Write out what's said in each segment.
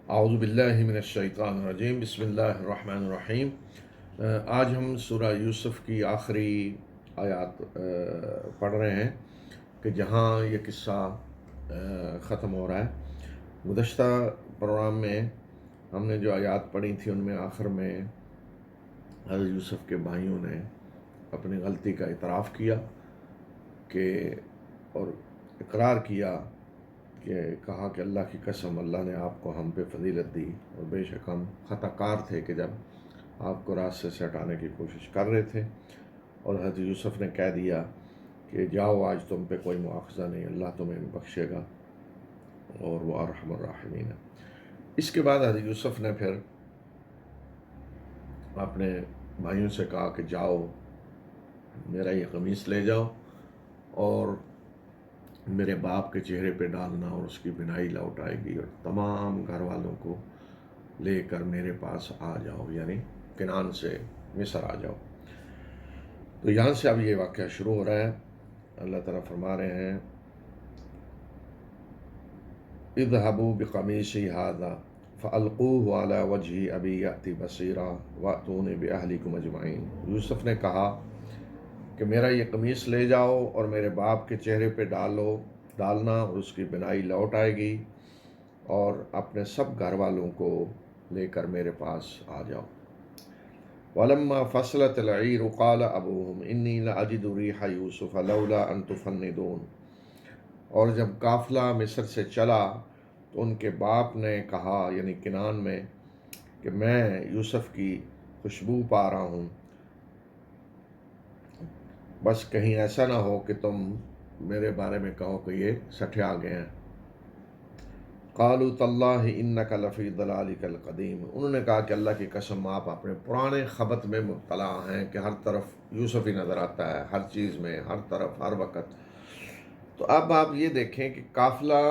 اعوذ باللہ من الشیطان الرجیم، بسم اللہ الرحمن الرحیم۔ آج ہم سورہ یوسف کی آخری آیات پڑھ رہے ہیں کہ جہاں یہ قصہ ختم ہو رہا ہے۔ گزشتہ پروگرام میں ہم نے جو آیات پڑھی تھی ان میں آخر میں حضرت یوسف کے بھائیوں نے اپنی غلطی کا اعتراف کیا اور اقرار کیا کہ کہا کہ اللہ کی قسم، اللہ نے آپ کو ہم پہ فضیلت دی اور بے شک ہم خطا کار تھے کہ جب آپ کو راستے سے ہٹانے کی کوشش کر رہے تھے۔ اور حضرت یوسف نے کہہ دیا کہ جاؤ، آج تم پہ کوئی مواخذہ نہیں، اللہ تمہیں بخشے گا اور وہ ارحم الراحمین ہے۔ اس کے بعد حضرت یوسف نے پھر اپنے بھائیوں سے کہا کہ جاؤ، میرا یہ قمیص لے جاؤ اور میرے باپ کے چہرے پہ ڈالنا اور اس کی بینائی لوٹ آئے گی، اور تمام گھر والوں کو لے کر میرے پاس آ جاؤ، یعنی کنعان سے مصر آ جاؤ۔ تو یہاں سے اب یہ واقعہ شروع ہو رہا ہے۔ اللہ تعالیٰ فرما رہے ہیں اذهبوا بقمیصی ھذا فالقوه علی وجہ ابی یأتی بصیرا واتونی باہلکم اجمعین۔ یوسف نے کہا کہ میرا یہ قمیص لے جاؤ اور میرے باپ کے چہرے پہ ڈالنا اور اس کی بینائی لوٹ آئے گی، اور اپنے سب گھر والوں کو لے کر میرے پاس آ جاؤ۔ وَلَمَّا فَصَلَتِ الْعِيرُ قَالَ أَبُوهُمْ إِنِّي لَأَجِدُ رِيحَ يُوسُفَ لَوْلَا أَن تُفَنِّدُونِ۔ اور جب قافلہ مصر سے چلا تو ان کے باپ نے کہا، یعنی کنعان میں، کہ میں یوسف کی خوشبو پا رہا ہوں، بس کہیں ایسا نہ ہو کہ تم میرے بارے میں کہو کہ یہ سٹھیا گئے ہیں۔ قالوا تاللہ انک لفی ضلالک القدیم۔ انہوں نے کہا کہ اللہ کی قسم، آپ اپنے پرانے خبط میں مبتلا ہیں کہ ہر طرف یوسف ہی نظر آتا ہے، ہر چیز میں، ہر طرف، ہر وقت۔ تو اب آپ یہ دیکھیں کہ قافلہ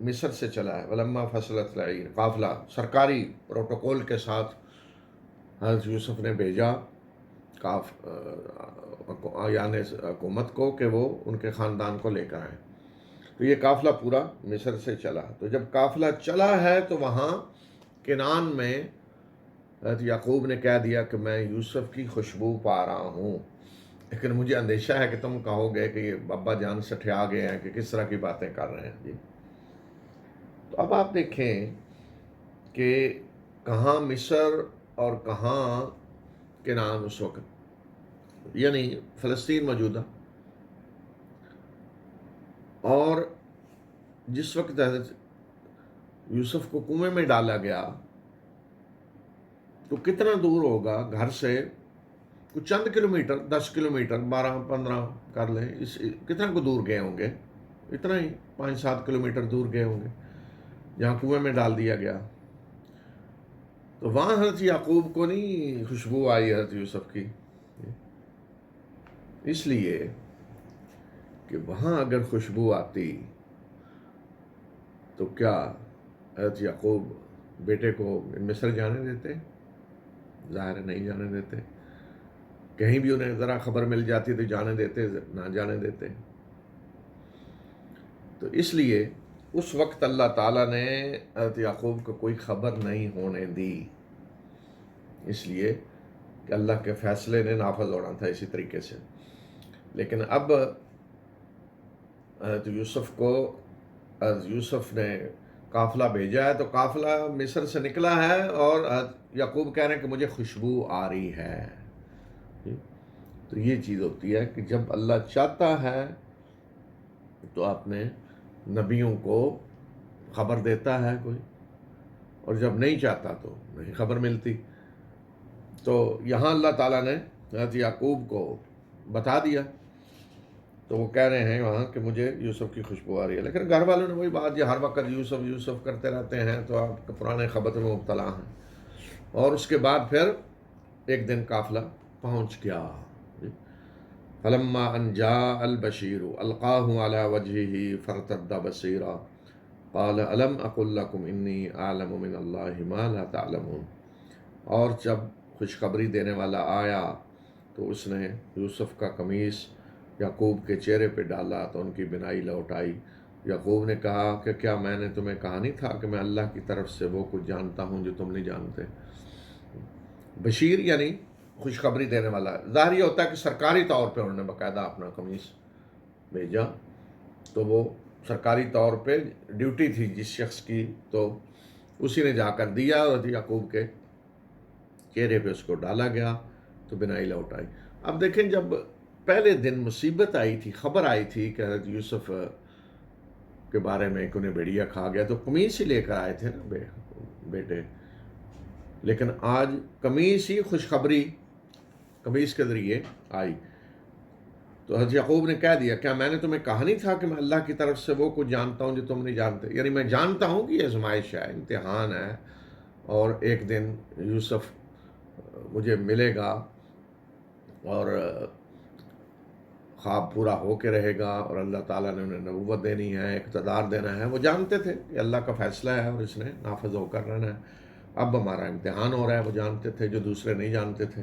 مصر سے چلا ہے، ولما فصلت العیر، قافلہ سرکاری پروٹوکول کے ساتھ حضرت یوسف نے بھیجا یعنی حکومت کو کہ وہ ان کے خاندان کو لے کر آئیں۔ تو یہ قافلہ پورا مصر سے چلا۔ تو جب قافلہ چلا ہے تو وہاں کنعان میں حضرت یعقوب نے کہہ دیا کہ میں یوسف کی خوشبو پا رہا ہوں، لیکن مجھے اندیشہ ہے کہ تم کہو گے کہ یہ ابا جان سٹھیا گئے ہیں، کہ کس طرح کی باتیں کر رہے ہیں جی۔ تو اب آپ دیکھیں کہ کہاں مصر اور کہاں کنعان اس وقت، یعنی فلسطین موجودہ۔ اور جس وقت حضرت یوسف کو کنویں میں ڈالا گیا تو کتنا دور ہوگا گھر سے؟ کچھ چند کلومیٹر، 10 کلومیٹر، 12-15 کر لیں، کتنا کو دور گئے ہوں گے؟ اتنا ہی 5-7 کلومیٹر دور گئے ہوں گے جہاں کنویں میں ڈال دیا گیا۔ تو وہاں حضرت یعقوب کو نہیں خوشبو آئی حضرت یوسف کی، اس لیے کہ وہاں اگر خوشبو آتی تو کیا حضرت یعقوب بیٹے کو مصر جانے دیتے؟ ظاہر ہے نہیں جانے دیتے۔ کہیں بھی انہیں ذرا خبر مل جاتی تو جانے دیتے، نہ جانے دیتے۔ تو اس لیے اس وقت اللہ تعالیٰ نے حضرت یعقوب کو کوئی خبر نہیں ہونے دی، اس لیے کہ اللہ کے فیصلے نے نافذ ہونا تھا اسی طریقے سے۔ لیکن اب حضرت یوسف نے قافلہ بھیجا ہے، تو قافلہ مصر سے نکلا ہے اور حضرت یعقوب کہہ رہے ہیں کہ مجھے خوشبو آ رہی ہے۔ تو یہ چیز ہوتی ہے کہ جب اللہ چاہتا ہے تو اپنے نبیوں کو خبر دیتا ہے کوئی، اور جب نہیں چاہتا تو نہیں خبر ملتی۔ تو یہاں اللہ تعالیٰ نے حضرت یعقوب کو بتا دیا، تو وہ کہہ رہے ہیں وہاں کہ مجھے یوسف کی خوشبو آ رہی ہے، لیکن گھر والوں نے وہی بات، یہ ہر وقت یوسف یوسف کرتے رہتے ہیں تو آپ پرانے خبط میں مبتلا ہیں۔ اور اس کے بعد پھر ایک دن قافلہ پہنچ گیا۔ فلما ان جاء البشیر القاہ علی وجہہ فارتد بصیرا قال الم اقل لکم انی اعلم من اللہ ما لا تعلمون۔ اور جب خوشخبری دینے والا آیا تو اس نے یوسف کا قمیص یعقوب کے چہرے پہ ڈالا تو ان کی بینائی لوٹ آئی، یعقوب نے کہا کہ کیا میں نے تمہیں کہا نہیں تھا کہ میں اللہ کی طرف سے وہ کچھ جانتا ہوں جو تم نہیں جانتے. بشیر یعنی خوشخبری دینے والا. ظاہر یہ ہوتا ہے کہ سرکاری طور پہ انہوں نے باقاعدہ اپنا قمیص بھیجا، تو وہ سرکاری طور پہ ڈیوٹی تھی جس شخص کی، تو اسی نے جا کر دیا اور یعقوب کے چہرے پہ اس کو ڈالا گیا تو بینائی لوٹ آئی. اب دیکھیں، جب پہلے دن مصیبت آئی تھی، خبر آئی تھی کہ حضرت یوسف کے بارے میں کہ انہیں بھیڑیا کھا گیا، تو قمیص ہی لے کر آئے تھے نا بیٹے. لیکن آج قمیص ہی خوشخبری قمیص کے ذریعے آئی. تو حضرت یعقوب نے کہہ دیا کیا میں نے تمہیں کہا نہیں تھا کہ میں اللہ کی طرف سے وہ کچھ جانتا ہوں جو تم نہیں جانتے. یعنی میں جانتا ہوں کہ یہ آزمائش ہے، امتحان ہے، اور ایک دن یوسف مجھے ملے گا اور خواب پورا ہو کے رہے گا، اور اللہ تعالیٰ نے انہیں نبوت دینی ہے، اقتدار دینا ہے. وہ جانتے تھے کہ اللہ کا فیصلہ ہے اور اس نے نافذ ہو کر رہنا ہے. اب ہمارا امتحان ہو رہا ہے. وہ جانتے تھے جو دوسرے نہیں جانتے تھے.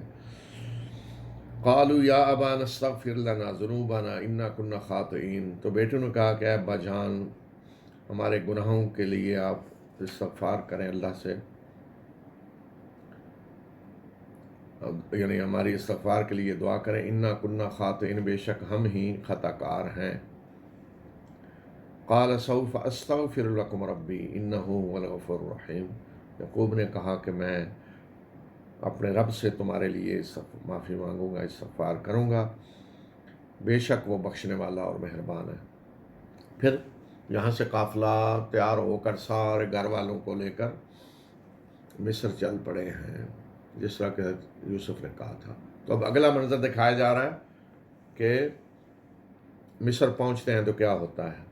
قالوا یا ابانا استغفر لنا ذنوبنا انا كنا خاطئین. تو بیٹوں نے کہا کہ اے ابا جان، ہمارے گناہوں کے لیے آپ استغفار کریں اللہ سے، یعنی ہماری استغفار کے لیے دعا کریں. انا كنا خاطئین، بے شک ہم ہی خطا کار ہیں. قال سوف استغفر لكم ربی انه هو الغفور الرحیم. یعقوب نے کہا کہ میں اپنے رب سے تمہارے لیے معافی مانگوں گا، استغفار کروں گا، بے شک وہ بخشنے والا اور مہربان ہے. پھر یہاں سے قافلہ تیار ہو کر سارے گھر والوں کو لے کر مصر چل پڑے ہیں، جس طرح کہ یوسف نے کہا تھا. تو اب اگلا منظر دکھایا جا رہا ہے کہ مصر پہنچتے ہیں تو کیا ہوتا ہے.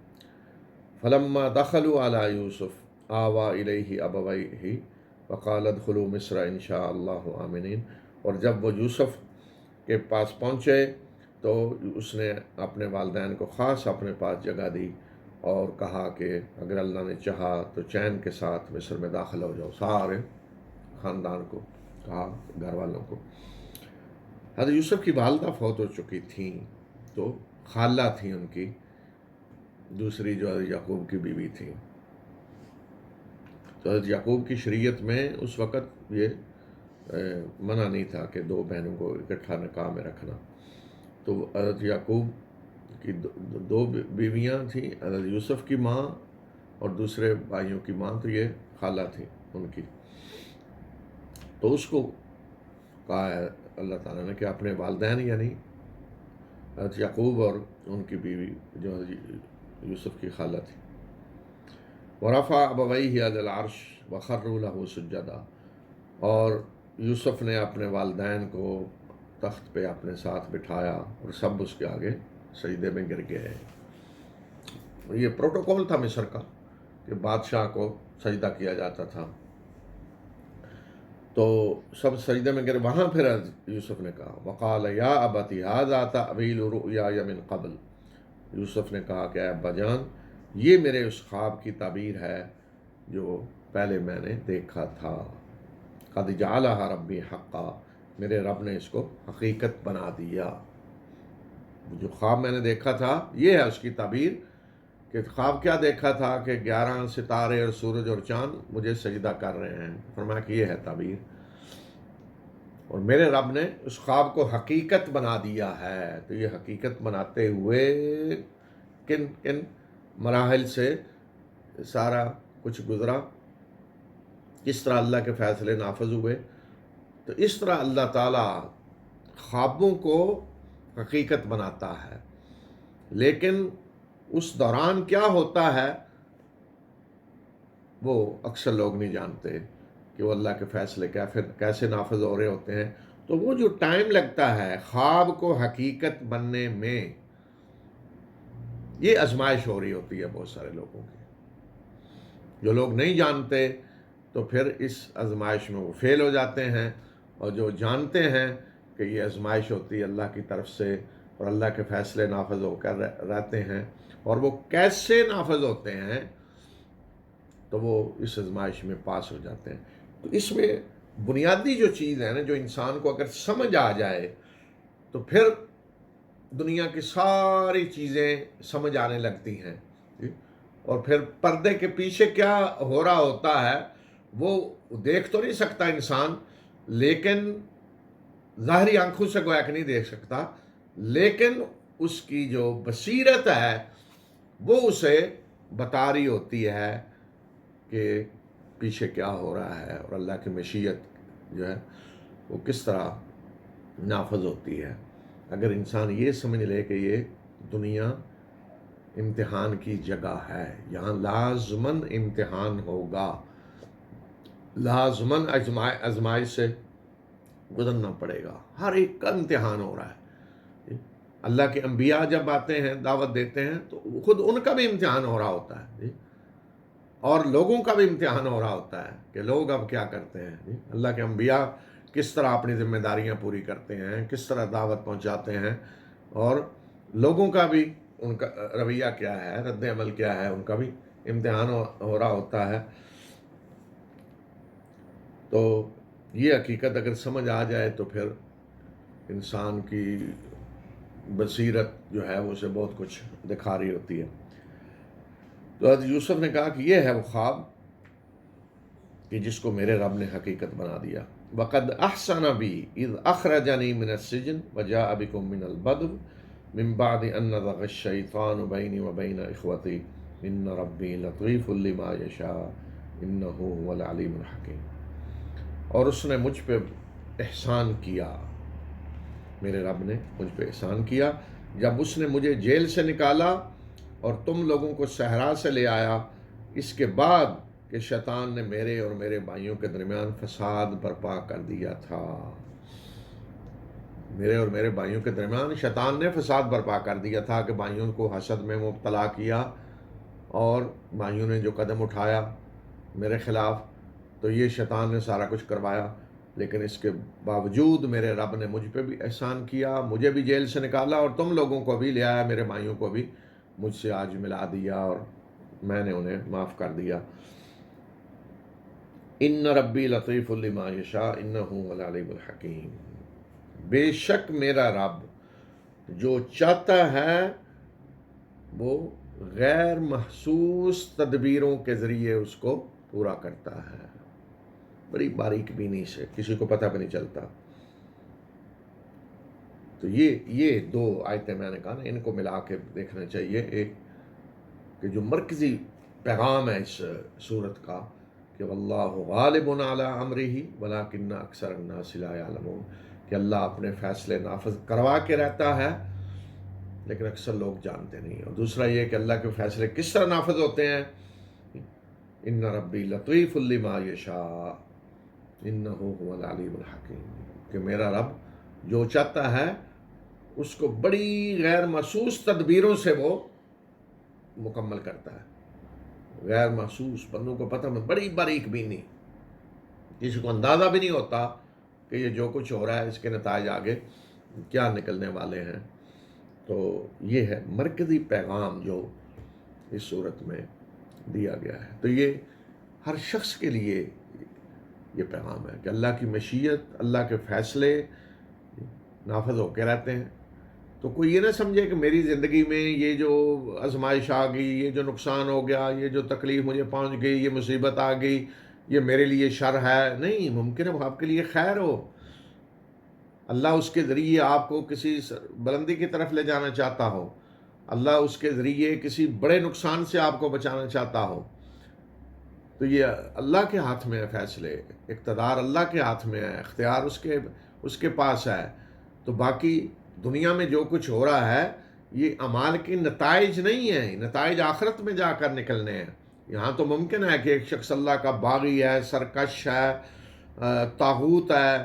فلما دخلوا علی یوسف آوا الیہ ابویہ وقال ادخلوا مصر ان شاء اللہ آمنین. اور جب وہ یوسف کے پاس پہنچے تو اس نے اپنے والدین کو خاص اپنے پاس جگہ دی اور کہا کہ اگر اللہ نے چاہا تو چین کے ساتھ مصر میں داخل ہو جاؤ. سارے خاندان کو کہا، گھر والوں کو. حضرت یوسف کی والدہ فوت ہو چکی تھیں، تو خالہ تھیں ان کی دوسری جو حضرت یعقوب کی بیوی تھی. تو حضرت یعقوب کی شریعت میں اس وقت یہ منع نہیں تھا کہ دو بہنوں کو اکٹھا نکاح میں رکھنا. تو حضرت یعقوب کی دو بیویاں تھیں، حضرت یوسف کی ماں اور دوسرے بھائیوں کی ماں، تو یہ خالہ تھی ان کی. تو اس کو کہا ہے اللہ تعالیٰ نے کہ اپنے والدین یعنی حضرت یعقوب اور ان کی بیوی جو حضرت یوسف کی خالہ تھی. ورفع ابویہ علی العرش وخروا لہ سجدا. اور یوسف نے اپنے والدین کو تخت پہ اپنے ساتھ بٹھایا اور سب اس کے آگے سجدے میں گر گئے. یہ پروٹوکول تھا مصر کا کہ بادشاہ کو سجدہ کیا جاتا تھا. تو سب سجدے میں گرے. وہاں پھر یوسف نے کہا وقال یا ابت ھذا تأویل رؤیای من قبل. یوسف نے کہا کہ اے ابا جان، یہ میرے اس خواب کی تعبیر ہے جو پہلے میں نے دیکھا تھا. قد جعلها ربی حقا، میرے رب نے اس کو حقیقت بنا دیا. جو خواب میں نے دیکھا تھا یہ ہے اس کی تعبیر. کہ خواب کیا دیکھا تھا کہ 11 ستارے اور سورج اور چاند مجھے سجدہ کر رہے ہیں. فرمایا کہ یہ ہے تعبیر، اور میرے رب نے اس خواب کو حقیقت بنا دیا ہے. تو یہ حقیقت بناتے ہوئے کن کن مراحل سے سارا کچھ گزرا، کس طرح اللہ کے فیصلے نافذ ہوئے. تو اس طرح اللہ تعالیٰ خوابوں کو حقیقت بناتا ہے. لیکن اس دوران کیا ہوتا ہے وہ اکثر لوگ نہیں جانتے کہ وہ اللہ کے فیصلے کیسے نافذ ہو رہے ہوتے ہیں. تو وہ جو ٹائم لگتا ہے خواب کو حقیقت بننے میں، یہ آزمائش ہو رہی ہوتی ہے بہت سارے لوگوں کی. جو لوگ نہیں جانتے تو پھر اس آزمائش میں وہ فیل ہو جاتے ہیں، اور جو جانتے ہیں کہ یہ آزمائش ہوتی ہے اللہ کی طرف سے اور اللہ کے فیصلے نافذ ہو کر رہتے ہیں، اور وہ کیسے نافذ ہوتے ہیں، تو وہ اس آزمائش میں پاس ہو جاتے ہیں. تو اس میں بنیادی جو چیز ہے نا، جو انسان کو اگر سمجھ آ جائے تو پھر دنیا کی ساری چیزیں سمجھ آنے لگتی ہیں. اور پھر پردے کے پیچھے کیا ہو رہا ہوتا ہے وہ دیکھ تو نہیں سکتا انسان، لیکن ظاہری آنکھوں سے گویا کہ نہیں دیکھ سکتا، لیکن اس کی جو بصیرت ہے وہ اسے بتا رہی ہوتی ہے کہ پیچھے کیا ہو رہا ہے اور اللہ کی مشیت جو ہے وہ کس طرح نافذ ہوتی ہے۔ اگر انسان یہ سمجھ لے کہ یہ دنیا امتحان کی جگہ ہے، یہاں لازماً امتحان ہوگا، لازماً آزمائش سے گزرنا پڑے گا، ہر ایک کا امتحان ہو رہا ہے۔ اللہ کے انبیاء جب آتے ہیں دعوت دیتے ہیں تو خود ان کا بھی امتحان ہو رہا ہوتا ہے، اور لوگوں کا بھی امتحان ہو رہا ہوتا ہے کہ لوگ اب کیا کرتے ہیں۔ اللہ کے انبیاء کس طرح اپنی ذمہ داریاں پوری کرتے ہیں، کس طرح دعوت پہنچاتے ہیں، اور لوگوں کا بھی ان کا رویہ کیا ہے، رد عمل کیا ہے، ان کا بھی امتحان ہو رہا ہوتا ہے۔ تو یہ حقیقت اگر سمجھ آ جائے تو پھر انسان کی بصیرت جو ہے وہ اسے بہت کچھ دکھا رہی ہوتی ہے۔ تو حضرت یوسف نے کہا کہ یہ ہے وہ خواب کہ جس کو میرے رب نے حقیقت بنا دیا۔ وَقَدْ أَحْسَنَ بِي إِذْ أَخْرَجَنِي مِنَ السِّجْنِ وَجَاءَ بِكُم مِّنَ الْبَدْوِ مِن بَعْدِ أَن نَزَغَ الشَّيْطَانُ بَيْنِي وَبَيْنَ إِخْوَتِي إِنَّ رَبِّي لَطِيفٌ لِّمَا يَشَاءُ إِنَّهُ هُوَ الْعَلِيمُ الْحَكِيمُ۔ اور اس نے مجھ پہ احسان کیا، میرے رب نے مجھ پہ احسان کیا جب اس نے مجھے جیل سے نکالا اور تم لوگوں کو صحرا سے لے آیا، اس کے بعد کہ شیطان نے میرے اور میرے بھائیوں کے درمیان فساد برپا کر دیا تھا۔ میرے اور میرے بھائیوں کے درمیان شیطان نے فساد برپا کر دیا تھا کہ بھائیوں کو حسد میں مبتلا کیا، اور بھائیوں نے جو قدم اٹھایا میرے خلاف تو یہ شیطان نے سارا کچھ کروایا۔ لیکن اس کے باوجود میرے رب نے مجھ پہ بھی احسان کیا، مجھے بھی جیل سے نکالا اور تم لوگوں کو بھی لے آیا، میرے بھائیوں کو بھی مجھ سے آج ملا دیا اور میں نے انہیں معاف کر دیا۔ ان ربی لطیف لما یشاء انہ هو العلیم الحکیم۔ بے شک میرا رب جو چاہتا ہے وہ غیر محسوس تدبیروں کے ذریعے اس کو پورا کرتا ہے، بڑی باریک بینی سے، کسی کو پتہ بھی نہیں چلتا۔ تو یہ دو آیتیں میں نے کہا نا، ان کو ملا کے دیکھنا چاہیے۔ ایک کہ جو مرکزی پیغام ہے اس سورت کا کہ واللہ غالب علی امرہ ولکن اکثر الناس لا یعلمون، کہ اللہ اپنے فیصلے نافذ کروا کے رہتا ہے لیکن اکثر لوگ جانتے نہیں۔ اور دوسرا یہ کہ اللہ کے فیصلے کس طرح نافذ ہوتے ہیں، ان ربی لطیف لما یشاء انہ هو العلیم الحکیم، کہ میرا رب جو چاہتا ہے اس کو بڑی غیر محسوس تدبیروں سے وہ مکمل کرتا ہے۔ غیر محسوس، بندوں کو پتہ میں بڑی باریک بینی، کسی کو اندازہ بھی نہیں ہوتا کہ یہ جو کچھ ہو رہا ہے اس کے نتائج آگے کیا نکلنے والے ہیں۔ تو یہ ہے مرکزی پیغام جو اس صورت میں دیا گیا ہے۔ تو یہ ہر شخص کے لیے یہ پیغام ہے کہ اللہ کی مشیت، اللہ کے فیصلے نافذ ہو کے رہتے ہیں۔ تو کوئی یہ نہ سمجھے کہ میری زندگی میں یہ جو آزمائش آ گئی، یہ جو نقصان ہو گیا، یہ جو تکلیف مجھے پہنچ گئی، یہ مصیبت آ گئی، یہ میرے لیے شر ہے۔ نہیں، ممکن ہے وہ آپ کے لیے خیر ہو، اللہ اس کے ذریعے آپ کو کسی بلندی کی طرف لے جانا چاہتا ہو، اللہ اس کے ذریعے کسی بڑے نقصان سے آپ کو بچانا چاہتا ہو۔ تو یہ اللہ کے ہاتھ میں ہے فیصلے، اقتدار اللہ کے ہاتھ میں ہے، اختیار اس کے پاس ہے۔ تو باقی دنیا میں جو کچھ ہو رہا ہے یہ اعمال کے نتائج نہیں ہیں، نتائج آخرت میں جا کر نکلنے ہیں۔ یہاں تو ممکن ہے کہ ایک شخص اللہ کا باغی ہے، سرکش ہے، طاغوت ہے،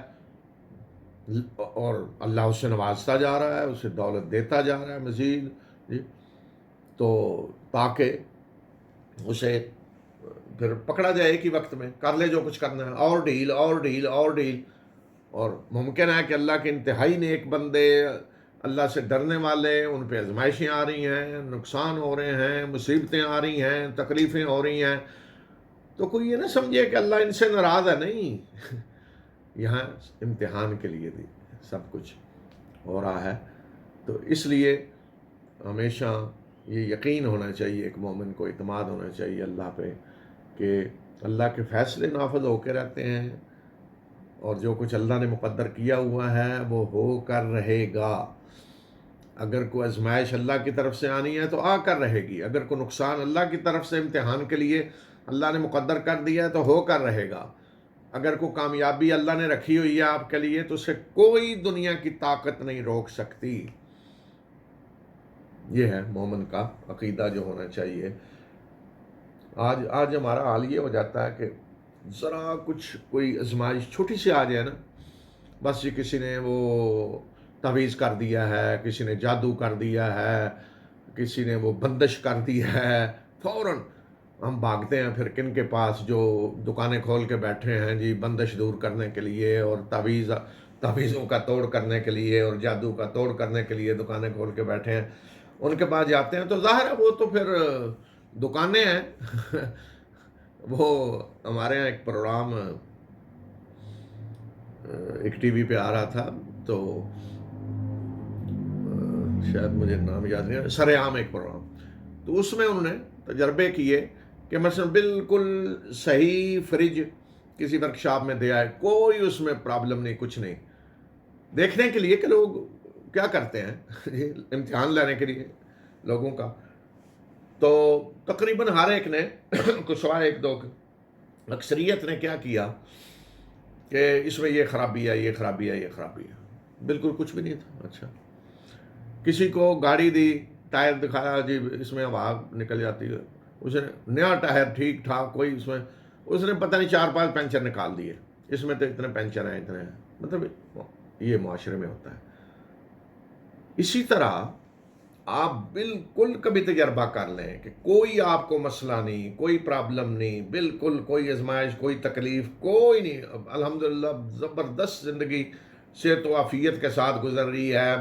اور اللہ اسے نوازتا جا رہا ہے، اسے دولت دیتا جا رہا ہے مزید، تو تاکہ اسے پھر پکڑا جائے ایک ہی وقت میں، کر لے جو کچھ کرنا ہے، اور ڈھیل اور ڈھیل اور ڈھیل۔ اور ممکن ہے کہ اللہ کے انتہائی نیک بندے، اللہ سے ڈرنے والے، ان پہ آزمائشیں آ رہی ہیں، نقصان ہو رہے ہیں، مصیبتیں آ رہی ہیں، تکلیفیں ہو رہی ہیں، تو کوئی یہ نہ سمجھے کہ اللہ ان سے ناراض ہے۔ نہیں، یہاں امتحان کے لیے بھی سب کچھ ہو رہا ہے۔ تو اس لیے ہمیشہ یہ یقین ہونا چاہیے، ایک مومن کو اعتماد ہونا چاہیے اللہ پہ کہ اللہ کے فیصلے نافذ ہو کے رہتے ہیں، اور جو کچھ اللہ نے مقدر کیا ہوا ہے وہ ہو کر رہے گا۔ اگر کوئی آزمائش اللہ کی طرف سے آنی ہے تو آ کر رہے گی، اگر کوئی نقصان اللہ کی طرف سے امتحان کے لیے اللہ نے مقدر کر دیا ہے تو ہو کر رہے گا، اگر کوئی کامیابی اللہ نے رکھی ہوئی ہے آپ کے لیے تو اسے کوئی دنیا کی طاقت نہیں روک سکتی۔ یہ ہے مومن کا عقیدہ جو ہونا چاہیے۔ آج ہمارا حال یہ ہو جاتا ہے کہ ذرا کچھ کوئی آزمائش چھوٹی سی آ جائے نا، بس یہ کسی نے وہ تعویذ کر دیا ہے، کسی نے جادو کر دیا ہے، کسی نے وہ بندش کر دی ہے، فوراً ہم بھاگتے ہیں پھر کن کے پاس جو دکانیں کھول کے بیٹھے ہیں جی بندش دور کرنے کے لیے، اور تعویذوں کا توڑ کرنے کے لیے اور جادو کا توڑ کرنے کے لیے دکانیں کھول کے بیٹھے ہیں، ان کے پاس جاتے ہیں تو ظاہر ہے وہ تو پھر دکانیں ہیں۔ وہ ہمارے یہاں ایک پروگرام ایک ٹی وی پہ آ رہا تھا، تو شاید مجھے نام یاد نہیں، سر عام ایک پروگرام، تو اس میں انہوں نے تجربے کیے کہ مثلا بالکل صحیح فریج کسی ورک شاپ میں دیا ہے، کوئی اس میں پرابلم نہیں، کچھ نہیں، دیکھنے کے لیے کہ لوگ کیا کرتے ہیں امتحان لینے کے لیے لوگوں کا، تو تقریباً ہر ایک نے کچھ سوائے ایک دو اکثریت نے کیا کیا کہ اس میں یہ خرابی ہے، یہ خرابی ہے، یہ خرابی ہے، بالکل کچھ بھی نہیں تھا۔ اچھا، کسی کو گاڑی دی، ٹائر دکھایا جی اس میں ہوا نکل جاتی ہے، اس نے نیا ٹائر ٹھیک ٹھاک، کوئی اس نے پتہ نہیں 4-5 پنچر نکال دیے، اس میں تو اتنے پنچر ہیں، اتنے ہیں، مطلب یہ معاشرے میں ہوتا ہے۔ اسی طرح آپ بالکل کبھی تجربہ کر لیں کہ کوئی آپ کو مسئلہ نہیں، کوئی پرابلم نہیں، بالکل کوئی آزمائش، کوئی تکلیف، کوئی نہیں، الحمدللہ زبردست زندگی صحت و عافیت کے ساتھ گزر رہی ہے،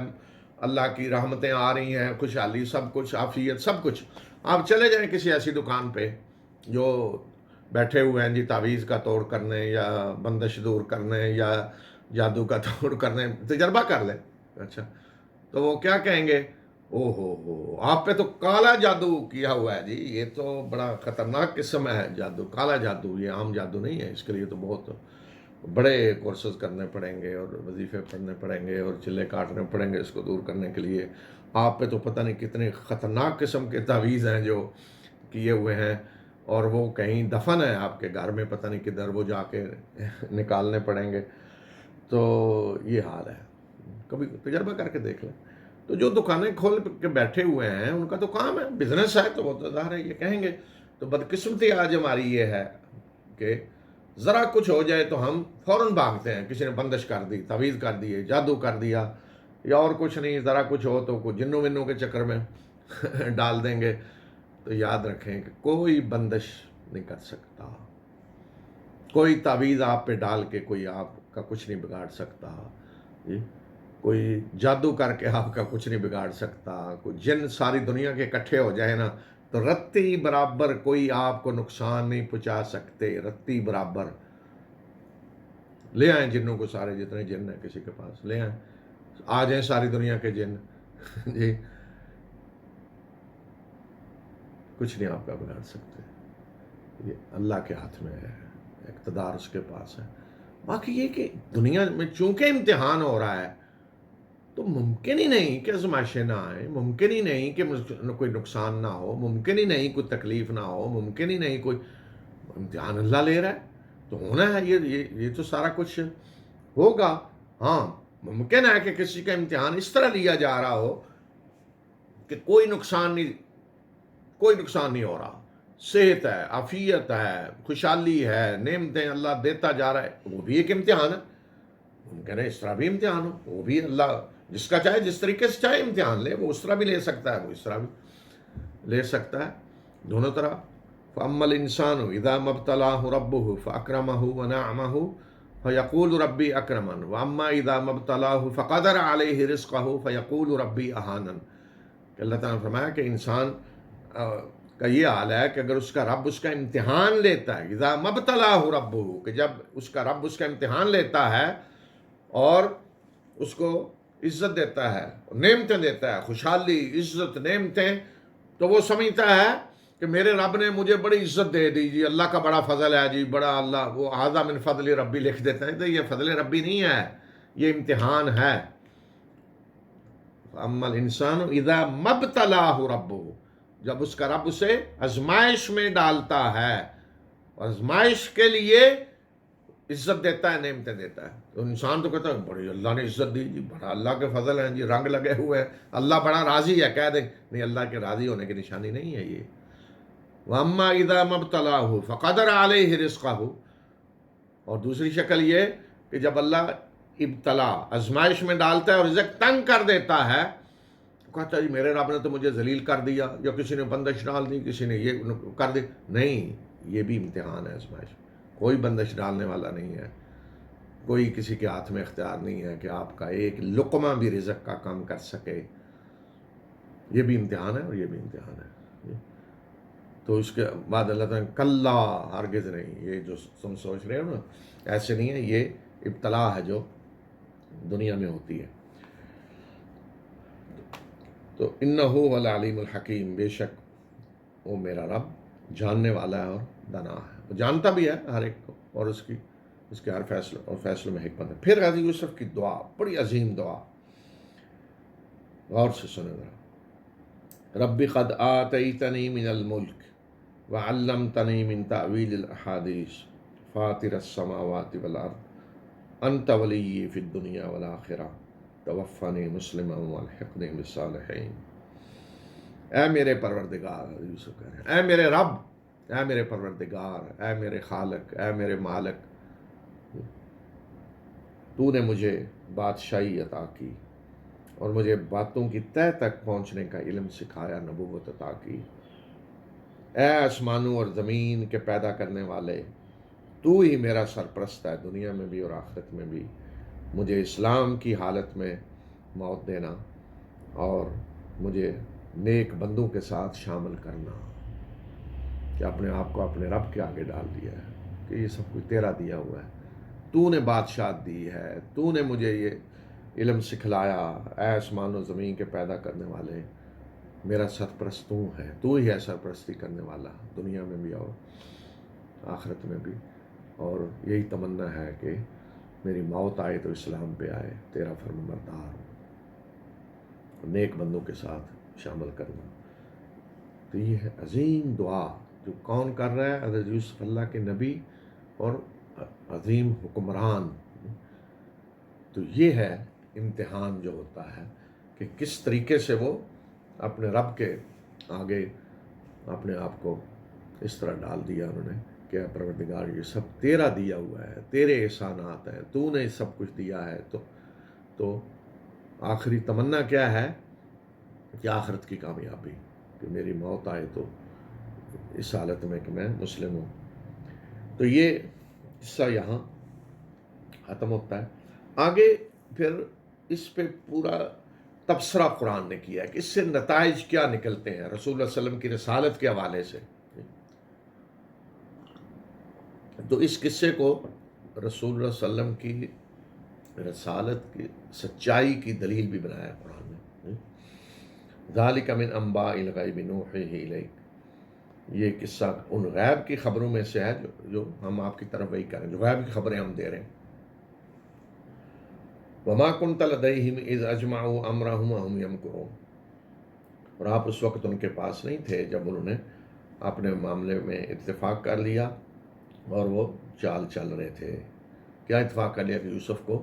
اللہ کی رحمتیں آ رہی ہیں، خوشحالی، سب کچھ، عافیت، سب کچھ۔ آپ چلے جائیں کسی ایسی دکان پہ جو بیٹھے ہوئے ہیں جی تعویذ کا توڑ کرنے یا بندش دور کرنے یا جادو کا توڑ کرنے، تجربہ کر لیں۔ اچھا، تو وہ کیا کہیں گے؟ او ہو آپ پہ تو کالا جادو کیا ہوا ہے جی، یہ تو بڑا خطرناک قسم ہے جادو، کالا جادو، یہ عام جادو نہیں ہے، اس کے لیے تو بہت بڑے کورسز کرنے پڑیں گے اور وظیفے پڑھنے پڑیں گے اور چلے کاٹنے پڑیں گے اس کو دور کرنے کے لیے۔ آپ پہ تو پتہ نہیں کتنے خطرناک قسم کے تعویذ ہیں جو کیے ہوئے ہیں، اور وہ کہیں دفن ہے آپ کے گھر میں، پتہ نہیں کدھر، وہ جا کے نکالنے پڑیں گے۔ تو یہ حال ہے، کبھی تجربہ کر کے دیکھ لیں۔ تو جو دکانیں کھول کے بیٹھے ہوئے ہیں ان کا تو کام ہے، بزنس ہے، تو وہ تو ظاہر ہے یہ کہیں گے۔ تو بدقسمتی آج ہماری یہ ہے کہ ذرا کچھ ہو جائے تو ہم فوراً بھاگتے ہیں، کسی نے بندش کر دی، تعویذ کر دیے، جادو کر دیا، یا اور کچھ نہیں، ذرا کچھ ہو تو کوئی جنوں ونوں کے چکر میں ڈال دیں گے۔ تو یاد رکھیں کہ کوئی بندش نہیں کر سکتا، کوئی تعویذ آپ پہ ڈال کے کوئی آپ کا کچھ نہیں بگاڑ سکتا جی، کوئی جادو کر کے آپ کا کچھ نہیں بگاڑ سکتا، کوئی جن ساری دنیا کے اکٹھے ہو جائے نا تو رتی برابر کوئی آپ کو نقصان نہیں پہنچا سکتے، رتی برابر۔ لے آئیں جنوں کو، سارے جتنے جن ہیں کسی کے پاس لے آئیں، آ جائیں ساری دنیا کے جن جی، کچھ نہیں آپ کا بگاڑ سکتے، یہ اللہ کے ہاتھ میں ہے، اقتدار اس کے پاس ہے۔ باقی یہ کہ دنیا میں چونکہ امتحان ہو رہا ہے تو ممکن ہی نہیں کہ آزمائشیں نہ آئیں، ممکن ہی نہیں کہ کوئی نقصان نہ ہو، ممکن ہی نہیں کوئی تکلیف نہ ہو، ممکن ہی نہیں کوئی، امتحان اللہ لے رہا ہے تو ہونا ہے، یہ تو سارا کچھ ہوگا۔ ہاں ممکن ہے کہ کسی کا امتحان اس طرح لیا جا رہا ہو کہ کوئی نقصان نہیں ہو رہا، صحت ہے، عافیت ہے، خوشحالی ہے، نعمتیں اللہ دیتا جا رہا ہے، وہ بھی ایک امتحان ہے۔ ممکن ہے اس طرح بھی امتحان ہو، وہ بھی اللہ جس کا چاہے، جس طریقے سے چاہے امتحان لے، وہ اس طرح بھی لے سکتا ہے، وہ اس طرح بھی لے سکتا ہے، دونوں طرح۔ فَأَمَّا الْإِنسَانُ إِذَا مَا ابْتَلَاهُ رَبُّهُ فَأَكْرَمَهُ وَنَعَمَهُ فَيَقُولُ رَبِّي أَكْرَمَنِ وَأَمَّا إِذَا مَا ابْتَلَاهُ فَقَدَرَ عَلَيْهِ رِزْقَهُ فَيَقُولُ رَبِّي أَهَانَنِ۔ کہ اللہ تعالیٰ نے فرمایا کہ انسان کا یہ حال ہے کہ اگر اس کا رب اس کا امتحان لیتا ہے، اذا ما ابتلاه ربه، کہ جب اس کا رب اس کا امتحان لیتا ہے اور اس کو عزت دیتا ہے، نعمتیں دیتا ہے، خوشحالی، عزت، نعمتیں، تو وہ سمجھتا ہے کہ میرے رب نے مجھے بڑی عزت دے دی جی، اللہ کا بڑا فضل ہے جی، بڑا اللہ، وہ ھذا من فضل ربی لکھ دیتا ہے، تو یہ فضل ربی نہیں ہے، یہ امتحان ہے۔ اما الانسان اذا مبتلاہ ربہ، جب اس کا رب اسے آزمائش میں ڈالتا ہے، آزمائش کے لیے عزت دیتا ہے، نعمتیں دیتا ہے، تو انسان تو کہتا ہے بڑی اللہ نے عزت دی جی، بڑا اللہ کے فضل ہیں جی، رنگ لگے ہوئے ہیں، اللہ بڑا راضی ہے، کہہ دیں نہیں، اللہ کے راضی ہونے کی نشانی نہیں ہے یہ۔ وَأَمَّا إِذَا مَبْتَلَاهُ فَقَدَرَ عَلَيْهِ رِزْقَهُ، اور دوسری شکل یہ کہ جب اللہ ابتلا، آزمائش میں ڈالتا ہے اور رزق تنگ کر دیتا ہے، تو کہتا ہے جی میرے رب نے تو مجھے ذلیل کر دیا، یا کسی نے بندش ڈال دی، کسی نے یہ کر دی۔ نہیں، یہ بھی امتحان ہے، آزمائش۔ کوئی بندش ڈالنے والا نہیں ہے، کوئی کسی کے ہاتھ میں اختیار نہیں ہے کہ آپ کا ایک لقمہ بھی رزق کا کم کر سکے۔ یہ بھی امتحان ہے اور یہ بھی امتحان ہے۔ تو اس کے بعد اللہ تعالیٰ کلا، ہرگز نہیں، یہ جو تم سوچ رہے ہو نا، ایسے نہیں ہے، یہ ابتلا ہے جو دنیا میں ہوتی ہے۔ تو انہ هو العلیم الحکیم، بے شک وہ میرا رب جاننے والا ہے اور دانا ہے، وہ جانتا بھی ہے ہر ایک کو، اور اس کے ہر فیصلوں میں حکمت ہے۔ پھر حضرت یوسف کی دعا، بڑی عظیم دعا، غور سے سنیں ذرا۔ رب قد آتیتنی من الملک وعلمتنی من تعویل الاحادیث فاطر السماوات والارض انت ولی فی الدنیا والآخرہ توفنی مسلما والحقنی بالصالحین۔ اے میرے پروردگار، یوسف کہہ رہے ہیں، اے میرے رب، اے میرے پروردگار، اے میرے خالق، اے میرے مالک، تو نے مجھے بادشاہی عطا کی اور مجھے باتوں کی تہ تک پہنچنے کا علم سکھایا، نبوت عطا کی۔ اے آسمانوں اور زمین کے پیدا کرنے والے، تو ہی میرا سرپرست ہے، دنیا میں بھی اور آخرت میں بھی۔ مجھے اسلام کی حالت میں موت دینا اور مجھے نیک بندوں کے ساتھ شامل کرنا، کہ اپنے آپ کو اپنے رب کے آگے ڈال دیا ہے کہ یہ سب کچھ تیرا دیا ہوا ہے، تو نے بادشاہت دی ہے، تو نے مجھے یہ علم سکھلایا۔ اے آسمان و زمین کے پیدا کرنے والے، میرا سرپرست تو ہے، تو ہی ہے سرپرستی کرنے والا، دنیا میں بھی اور آخرت میں بھی۔ اور یہی تمنا ہے کہ میری موت آئے تو اسلام پہ آئے، تیرا فرمانبردار ہوں، نیک بندوں کے ساتھ شامل کرنا۔ تو یہ ہے عظیم دعا جو کون کر رہا ہے؟ حضرت یوسف، اللہ کے نبی اور عظیم حکمران۔ تو یہ ہے امتحان جو ہوتا ہے کہ کس طریقے سے وہ اپنے رب کے آگے اپنے آپ کو اس طرح ڈال دیا انہوں نے کہ پروردگار یہ سب تیرا دیا ہوا ہے، تیرے احسانات ہیں، تو نے سب کچھ دیا ہے۔ تو آخری تمنا کیا ہے کہ آخرت کی کامیابی، کہ میری موت آئے تو اس حالت میں کہ میں مسلم ہوں۔ تو یہ قصہ یہاں ختم ہوتا ہے۔ آگے پھر اس پہ پورا تبصرہ قرآن نے کیا ہے کہ اس سے نتائج کیا نکلتے ہیں رسول اللہ صلی اللہ علیہ وسلم کی رسالت کے حوالے سے۔ تو اس قصے کو رسول اللہ صلی اللہ علیہ وسلم کی رسالت کی سچائی کی دلیل بھی بنایا ہے قرآن نے۔ ذالک من انباء الغیب نوحیہ الیک، یہ قصہ ان غیب کی خبروں میں سے ہے جو ہم آپ کی طرف وہی کریں، جو غیب کی خبریں ہم دے رہے ہیں۔ وما كنت لديهم اذ اجمعوا امرهم وهم يمكرون، اور آپ اس وقت ان کے پاس نہیں تھے جب انہوں نے اپنے معاملے میں اتفاق کر لیا اور وہ چال چل رہے تھے۔ کیا اتفاق کر لیا؟ کہ یوسف کو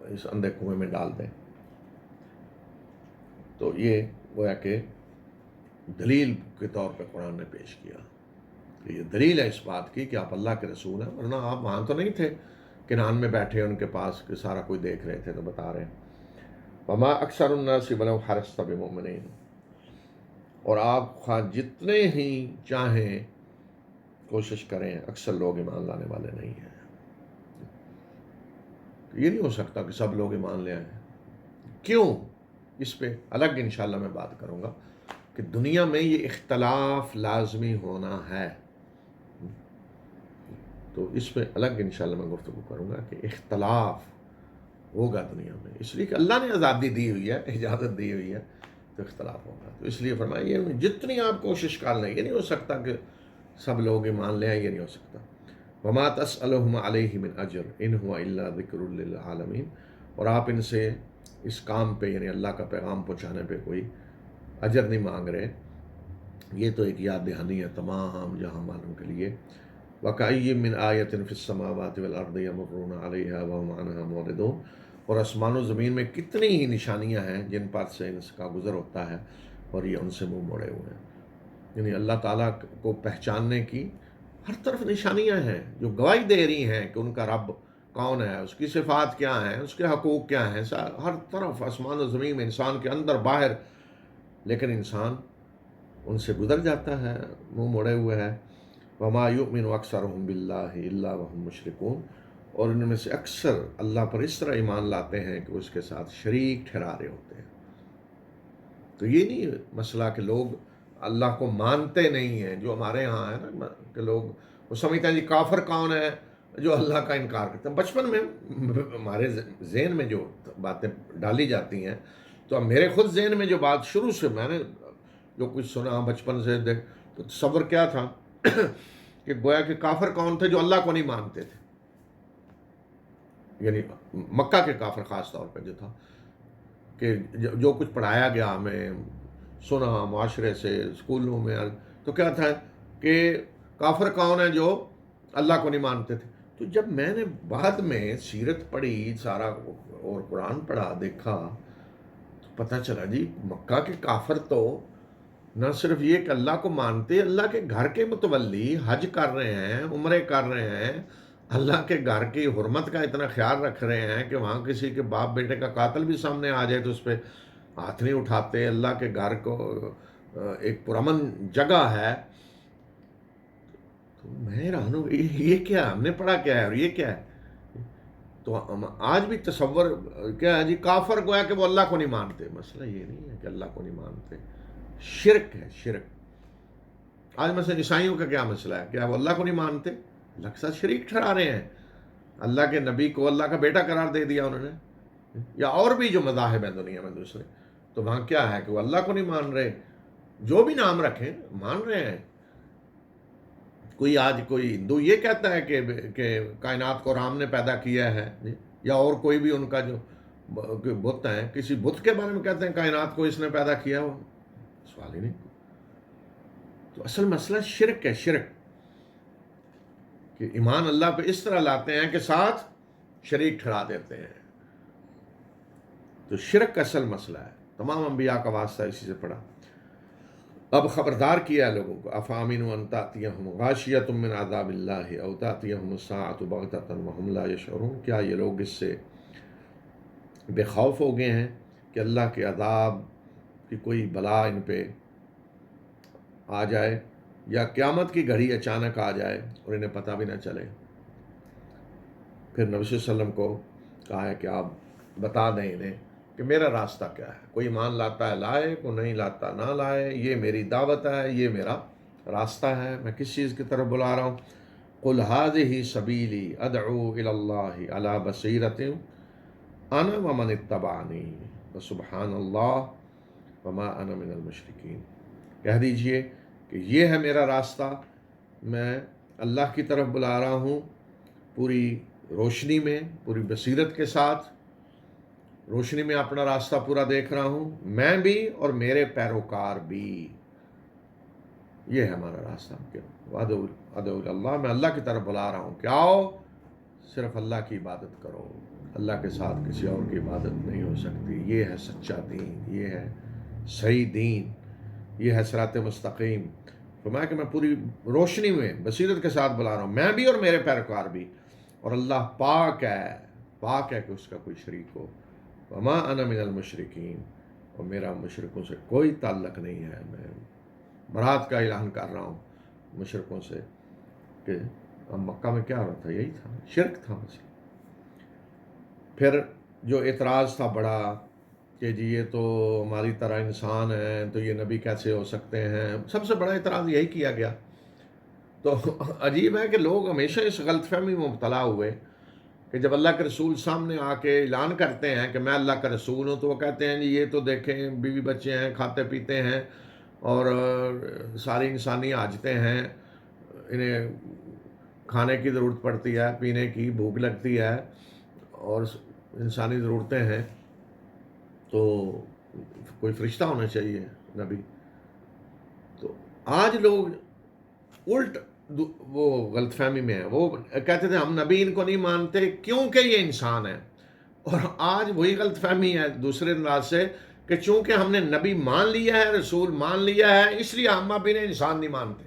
اس اندھے کنویں میں ڈال دیں۔ تو یہ گویا کہ دلیل کے طور پہ قرآن نے پیش کیا کہ یہ دلیل ہے اس بات کی کہ آپ اللہ کے رسول ہیں، ورنہ آپ وہاں تو نہیں تھے، کنعان میں بیٹھے ان کے پاس کہ سارا کوئی دیکھ رہے تھے، تو بتا رہے ہیں وما اکثر الناس ولو حرصت بمؤمنین، اور آپ خواہ جتنے ہی چاہیں کوشش کریں، اکثر لوگ ایمان لانے والے نہیں ہیں۔ یہ نہیں ہو سکتا کہ سب لوگ ایمان لے آئیں۔ کیوں؟ اس پہ الگ انشاءاللہ میں بات کروں گا کہ دنیا میں یہ اختلاف لازمی ہونا ہے، تو اس پہ الگ انشاءاللہ میں گفتگو کروں گا کہ اختلاف ہوگا دنیا میں، اس لیے کہ اللہ نے آزادی دی ہوئی ہے، اجازت دی ہوئی ہے تو اختلاف ہوگا. تو اس لیے فرمایا یہ جتنی آپ کوشش کر لیں، یہ نہیں ہو سکتا کہ سب لوگ ایمان لے آئیں، یہ نہیں ہو سکتا. وما تسألهم علیہ من اجر ان هو الا ذکر للعالمین. اور آپ ان سے اس کام پہ یعنی اللہ کا پیغام پہنچانے پہ کوئی اجر نہیں مانگ رہے. یہ تو ایک یاد دہانی ہے تمام جہاں والوں کے لیے. وَكَأَيٍّ مِّنْ آیَةٍ فِي السَّمَاوَاتِ وَالْأَرْضِ يَمُرُّونَ عَلَيْهَا وَهُمْ عَنْهَا مُعْرِضُونَ. اور آسمان و زمین میں کتنی ہی نشانیاں ہیں جن پر سے ان کا گزر ہوتا ہے اور یہ ان سے منہ موڑے ہوئے ہیں. یعنی اللہ تعالیٰ کو پہچاننے کی ہر طرف نشانیاں ہیں جو گواہی دے رہی ہیں کہ ان کا رب کون ہے، اس کی صفات کیا ہیں، اس کے حقوق کیا ہیں. ہر طرف آسمان و زمین میں انسان کے اندر باہر، لیکن انسان ان سے گزر جاتا ہے، منہ موڑے ہوئے ہے. وما یؤمن اکثرهم باللہ الا وهم مشرکون. اور ان میں سے اکثر اللہ پر اس طرح ایمان لاتے ہیں کہ اس کے ساتھ شریک ٹھہرا رہے ہوتے ہیں. تو یہ نہیں مسئلہ کہ لوگ اللہ کو مانتے نہیں ہیں، جو ہمارے ہاں ہے نا کہ لوگ وہ سمجھتے ہیں جی کافر کون ہے جو اللہ کا انکار کرتے ہیں. بچپن میں ہمارے ذہن میں جو باتیں ڈالی جاتی ہیں، تو اب میرے خود ذہن میں جو بات شروع سے میں نے جو کچھ سنا بچپن سے دیکھ، تو تصور کیا تھا کہ گویا کہ کافر کون تھے جو اللہ کو نہیں مانتے تھے. یعنی مکہ کے کافر خاص طور پہ جو تھا کہ جو کچھ پڑھایا گیا ہمیں سنا معاشرے سے اسکولوں میں، تو کیا تھا کہ کافر کون ہے جو اللہ کو نہیں مانتے تھے. تو جب میں نے بعد میں سیرت پڑھی سارا اور قرآن پڑھا دیکھا تو پتہ چلا جی مکہ کے کافر تو نہ صرف یہ کہ اللہ کو مانتے، اللہ کے گھر کے متولی حج کر رہے ہیں، عمرے کر رہے ہیں، اللہ کے گھر کی حرمت کا اتنا خیال رکھ رہے ہیں کہ وہاں کسی کے باپ بیٹے کا قاتل بھی سامنے آ جائے تو اس پہ ہاتھ نہیں اٹھاتے. اللہ کے گھر کو ایک پرامن جگہ ہے. تو میں حیران ہوں یہ کیا ہم نے پڑھا کیا ہے اور یہ کیا ہے. تو آج بھی تصور کیا ہے جی کافر گویا کہ وہ اللہ کو نہیں مانتے. مسئلہ یہ نہیں ہے کہ اللہ کو نہیں مانتے، شرک ہے شرک. آج مثلا عیسائیوں کا کیا مسئلہ ہے؟ کیا وہ اللہ کو نہیں مانتے؟ اللہ کے ساتھ شریک ٹھہرا رہے ہیں. اللہ کے نبی کو اللہ کا بیٹا قرار دے دیا انہوں نے. یا اور بھی جو مذاہب ہیں دنیا میں دوسرے، تو وہاں کیا ہے کہ وہ اللہ کو نہیں مان رہے، جو بھی نام رکھیں مان رہے ہیں. آج کوئی ہندو یہ کہتا ہے کہ کائنات کو رام نے پیدا کیا ہے، یا اور کوئی بھی ان کا جو بت ہیں کسی بت کے بارے میں کہتے ہیں کائنات کو اس نے پیدا کیا. ہو سوال ہی نہیں. تو اصل مسئلہ شرک ہے، شرک کہ ایمان اللہ پہ اس طرح لاتے ہیں کہ ساتھ شریک ٹھہرا دیتے ہیں. تو شرک کا اصل مسئلہ ہے. تمام انبیاء کا واسطہ اسی سے پڑا. اب خبردار کیا لوگوں کو افامنوا ان تأتیہم غاشیۃ من عذاب اللہ او تأتیہم الساعۃ بغتۃ وہم لا یشعرون. کیا یہ لوگ اس سے بے خوف ہو گئے ہیں کہ اللہ کے عذاب کی کوئی بلا ان پہ آ جائے، یا قیامت کی گھڑی اچانک آ جائے اور انہیں پتہ بھی نہ چلے. پھر نبی صلی اللہ علیہ وسلم کو کہا ہے کہ آپ بتا دیں انہیں کہ میرا راستہ کیا ہے. کوئی ایمان لاتا ہے لائے، کوئی نہیں لاتا نہ لائے. یہ میری دعوت ہے، یہ میرا راستہ ہے. میں کس چیز کی طرف بلا رہا ہوں؟ قل هذه سبیلی ادعو الی اللہ علی بصیرۃ انا ومن اتبعنی وسبحان اللہ وما انا من المشرکین. کہہ دیجئے کہ یہ ہے میرا راستہ، میں اللہ کی طرف بلا رہا ہوں پوری روشنی میں، پوری بصیرت کے ساتھ. روشنی میں اپنا راستہ پورا دیکھ رہا ہوں، میں بھی اور میرے پیروکار بھی. یہ ہے ہمارا راستہ. ادعو اللہ، میں اللہ کی طرف بلا رہا ہوں کہ آؤ صرف اللہ کی عبادت کرو، اللہ کے ساتھ کسی اور کی عبادت نہیں ہو سکتی. یہ ہے سچا دین، یہ ہے صحیح دین، یہ ہے صراط مستقیم. فرمایا کہ میں پوری روشنی میں بصیرت کے ساتھ بلا رہا ہوں، میں بھی اور میرے پیروکار بھی. اور اللہ پاک ہے، پاک ہے کہ اس کا کوئی شریک ہو. وما انا من المشرکین، اور میرا مشرکوں سے کوئی تعلق نہیں ہے. میں برات کا اعلان کر رہا ہوں مشرکوں سے کہ اب مکہ میں کیا ہو رہا تھا؟ یہی تھا، شرک تھا مسئلہ. پھر جو اعتراض تھا بڑا کہ جی یہ تو ہماری طرح انسان ہیں تو یہ نبی کیسے ہو سکتے ہیں. سب سے بڑا اعتراض یہی کیا گیا. تو عجیب ہے کہ لوگ ہمیشہ اس غلط فہمی میں مبتلا ہوئے کہ جب اللہ کے رسول سامنے آ کے اعلان کرتے ہیں کہ میں اللہ کا رسول ہوں، تو وہ کہتے ہیں جی یہ تو دیکھیں بیوی بچے ہیں، کھاتے پیتے ہیں، اور ساری انسانی حاجتیں ہیں، انہیں کھانے کی ضرورت پڑتی ہے، پینے کی بھوک لگتی ہے، اور انسانی ضرورتیں ہیں، تو کوئی فرشتہ ہونا چاہیے نبی۔ تو آج لوگ الٹ وہ غلط فہمی میں ہیں، وہ کہتے تھے ہم نبی ان کو نہیں مانتے کیونکہ یہ انسان ہے، اور آج وہی غلط فہمی ہے دوسرے انداز سے کہ چونکہ ہم نے نبی مان لیا ہے، رسول مان لیا ہے، اس لیے ہم اب انہیں انسان نہیں مانتے۔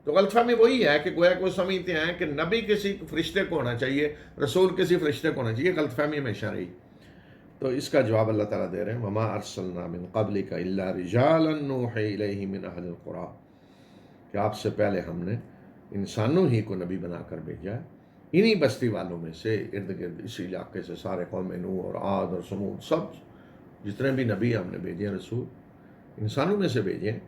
تو غلط فہمی وہی ہے کہ گویا کہ وہ سمجھتے ہیں کہ نبی کسی فرشتے کو ہونا چاہیے، رسول کسی فرشتے کو ہونا چاہیے، غلط فہمی ہمیشہ رہی۔ تو اس کا جواب اللہ تعالیٰ دے رہے ہیں وَمَا أَرْسَلْنَا مِن قَبْلِكَ إِلَّا رِجَالًا نُوحِي إِلَيْهِم مِّنْ أَهْلِ الْقُرَىٰ، کہ آپ سے پہلے ہم نے انسانوں ہی کو نبی بنا کر بھیجا ہے، انہی بستی والوں میں سے، ارد گرد اسی علاقے سے سارے قوم نوح اور عاد اور سمود، سب جتنے بھی نبی ہم نے بھیجے ہیں، رسول انسانوں میں سے بھیجے ہیں،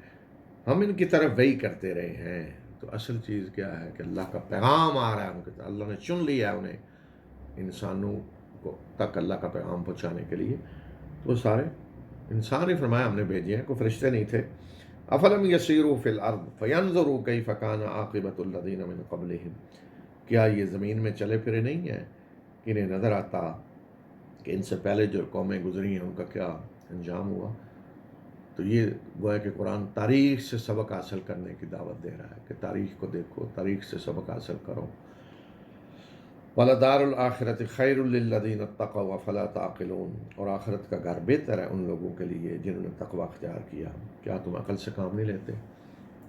ہم ان کی طرف وہی کرتے رہے ہیں۔ تو اصل چیز کیا ہے کہ اللہ کا پیغام آ رہا ہے ان کے طرف، اللہ نے چن لیا ہے انہیں انسانوں کو تک اللہ کا پیغام پہنچانے کے لیے، تو وہ سارے انسان ہی فرمایا ہم نے بھیجے ہیں، کوئی فرشتے نہیں تھے۔ افلم یسیروا فی الارض فینظروا کیف کان عاقبۃ الذین من قبلہم، کیا یہ زمین میں چلے پھرے نہیں ہیں کہ انہیں نظر آتا کہ ان سے پہلے جو قومیں گزری ہیں ان کا کیا انجام ہوا۔ تو یہ گویا کہ قرآن تاریخ سے سبق حاصل کرنے کی دعوت دے رہا ہے کہ تاریخ کو دیکھو، تاریخ سے سبق حاصل کرو۔ وَلَدَارُ الْآخِرَةِ خَيْرٌ لِّلَّذِينَ اتَّقَوْا أَفَلَا تَعْقِلُونَ، اور آخرت کا گھر بہتر ہے ان لوگوں کے لیے جنہوں نے تقوی اختیار کیا، کیا تم عقل سے کام نہیں لیتے؟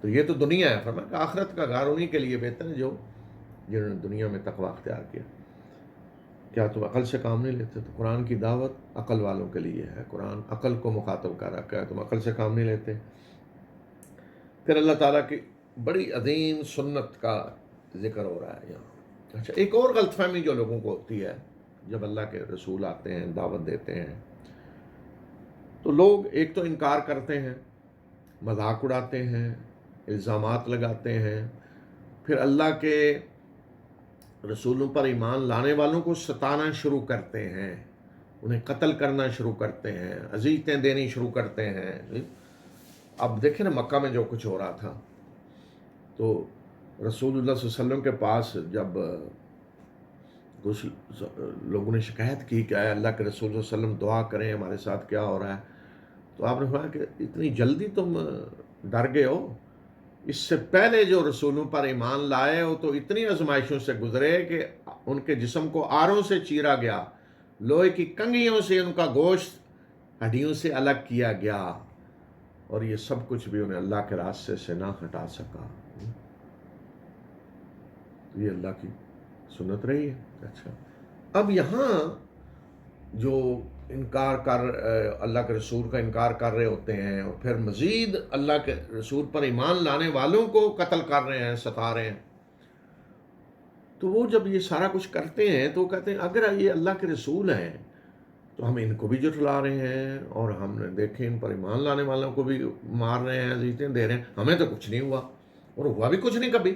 تو یہ تو دنیا ہے، فرمایا کہ آخرت کا گھر انہی کے لیے بہتر ہے جو جنہوں نے دنیا میں تقوی اختیار کیا، کیا تم عقل سے کام نہیں لیتے؟ تو قرآن کی دعوت عقل والوں کے لیے ہے، قرآن عقل کو مخاطب کر رکھا ہے، تم عقل سے کام نہیں لیتے۔ پھر اللہ تعالیٰ کی بڑی عظیم سنت کا ذکر ہو رہا ہے یہاں۔ اچھا، ایک اور غلط فہمی جو لوگوں کو ہوتی ہے جب اللہ کے رسول آتے ہیں، دعوت دیتے ہیں، تو لوگ ایک تو انکار کرتے ہیں، مذاق اڑاتے ہیں، الزامات لگاتے ہیں، پھر اللہ کے رسولوں پر ایمان لانے والوں کو ستانا شروع کرتے ہیں، انہیں قتل کرنا شروع کرتے ہیں، اذیتیں دینی شروع کرتے ہیں۔ اب دیکھیں نا مکہ میں جو کچھ ہو رہا تھا، تو رسول اللہ صلی اللہ علیہ وسلم کے پاس جب کچھ لوگوں نے شکایت کی کہ اے اللہ کے رسول صلی اللہ علیہ وسلم دعا کریں ہمارے ساتھ کیا ہو رہا ہے، تو آپ نے فرمایا کہ اتنی جلدی تم ڈر گئے ہو، اس سے پہلے جو رسولوں پر ایمان لائے ہو تو اتنی آزمائشوں سے گزرے کہ ان کے جسم کو آروں سے چیرا گیا، لوہے کی کنگھیوں سے ان کا گوشت ہڈیوں سے الگ کیا گیا، اور یہ سب کچھ بھی انہیں اللہ کے راستے سے نہ ہٹا سکا۔ تو یہ اللہ کی سنت رہی ہے۔ اچھا، اب یہاں جو انکار کر اللہ کے رسول کا انکار کر رہے ہوتے ہیں، اور پھر مزید اللہ کے رسول پر ایمان لانے والوں کو قتل کر رہے ہیں، ستا رہے ہیں، تو وہ جب یہ سارا کچھ کرتے ہیں تو وہ کہتے ہیں اگر یہ اللہ کے رسول ہیں تو ہم ان کو بھی جھٹلا رہے ہیں، اور ہم نے دیکھیں ان پر ایمان لانے والوں کو بھی مار رہے ہیں، اذیتیں دے رہے ہیں، ہمیں تو کچھ نہیں ہوا، اور ہوا بھی کچھ نہیں کبھی۔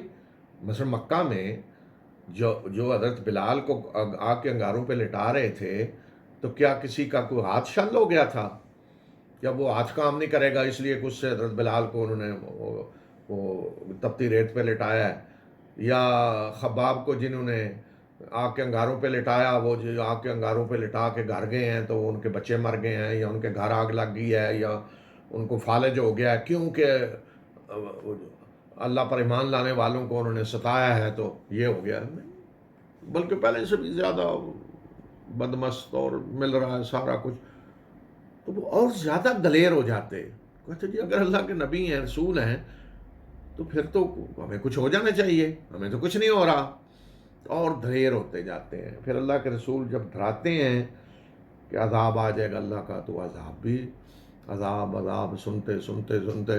مثلا مکہ میں جو حضرت بلال کو آگ کے انگاروں پہ لٹا رہے تھے، تو کیا کسی کا کوئی ہاتھ شل ہو گیا تھا؟ یا وہ ہاتھ کام نہیں کرے گا اس لیے کچھ سے حضرت بلال کو انہوں نے وہ تپتی ریت پہ لٹایا ہے؟ یا خباب کو جنہوں نے آگ کے انگاروں پہ لٹایا، وہ جو آگ کے انگاروں پہ لٹا کے گھر گئے ہیں تو ان کے بچے مر گئے ہیں، یا ان کے گھر آگ لگ گئی ہے، یا ان کو فالج ہو گیا ہے کیونکہ اللہ پر ایمان لانے والوں کو انہوں نے ستایا ہے تو یہ ہو گیا ہے؟ بلکہ پہلے سے بھی زیادہ بدمست اور مل رہا ہے سارا کچھ، تو وہ اور زیادہ دلیر ہو جاتے، کہتے جی اگر اللہ کے نبی ہیں، رسول ہیں، تو پھر تو ہمیں کچھ ہو جانا چاہیے، ہمیں تو کچھ نہیں ہو رہا، اور دلیر ہوتے جاتے ہیں۔ پھر اللہ کے رسول جب ڈراتے ہیں کہ عذاب آ جائے گا اللہ کا، تو عذاب سنتے سنتے سنتے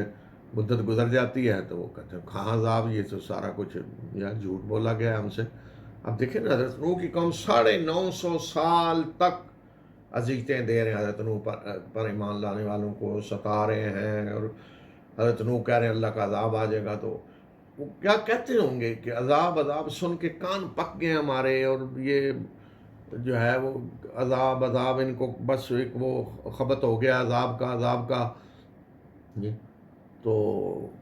مدت گزر جاتی ہے، تو وہ کہتے ہیں کہاں عذاب، یہ تو سارا کچھ یا جھوٹ بولا گیا ہم سے۔ اب دیکھیں نا حضرت نوح کی قوم 950 سال تک اذیتیں دے رہے ہیں، حضرت نوح پر ایمان لانے والوں کو ستا رہے ہیں، اور حضرت نوح کہہ رہے ہیں اللہ کا عذاب آ جائے گا، تو وہ کیا کہتے ہوں گے کہ عذاب سن کے کان پک گئے ہمارے، اور یہ جو ہے وہ عذاب عذاب ان کو بس ایک وہ خبط ہو گیا عذاب کا جی، تو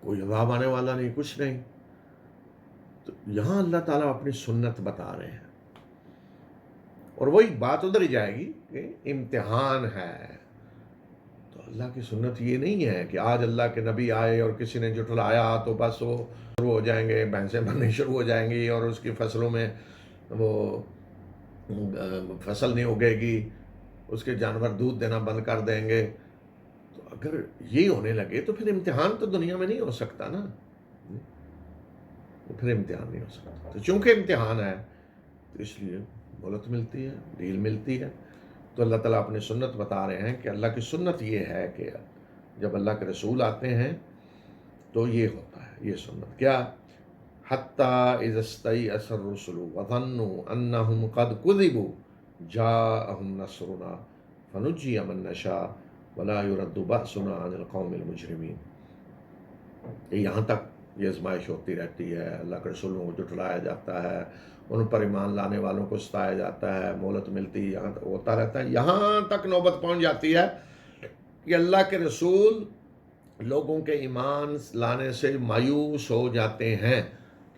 کوئی عذاب آنے والا نہیں، کچھ نہیں. تو یہاں اللہ تعالیٰ اپنی سنت بتا رہے ہیں، اور وہی بات ادھر ہی جائے گی کہ امتحان ہے. تو اللہ کی سنت یہ نہیں ہے کہ آج اللہ کے نبی آئے اور کسی نے جٹلایا تو بس وہ شروع ہو جائیں گے، بھینسیں بننی شروع ہو جائیں گی اور اس کی فصلوں میں وہ فصل نہیں اگے گی، اس کے جانور دودھ دینا بند کر دیں گے. تو اگر یہ ہونے لگے تو پھر امتحان تو دنیا میں نہیں ہو سکتا نا، تو پھر امتحان نہیں ہو سکتا. تو چونکہ امتحان ہے تو اس لیے مہلت ملتی ہے، ڈھیل ملتی ہے. تو اللہ تعالیٰ اپنی سنت بتا رہے ہیں کہ اللہ کی سنت یہ ہے کہ جب اللہ کے رسول آتے ہیں تو یہ ہوتا ہے، یہ سنت کیا حتیٰ اذا استیأس الرسل وظنوا انہم قد کذبوا جاءہم نصرنا فنجی من نشاء ولا يرد بأسنا عن القوم المجرمین. یہاں تک یہ آزمائش ہوتی رہتی ہے، اللہ کے رسولوں کو جھٹلایا جاتا ہے، ان پر ایمان لانے والوں کو ستایا جاتا ہے، مہلت ملتی ہے، یہاں تک ہوتا رہتا ہے. یہاں تک نوبت پہنچ جاتی ہے کہ اللہ کے رسول لوگوں کے ایمان لانے سے مایوس ہو جاتے ہیں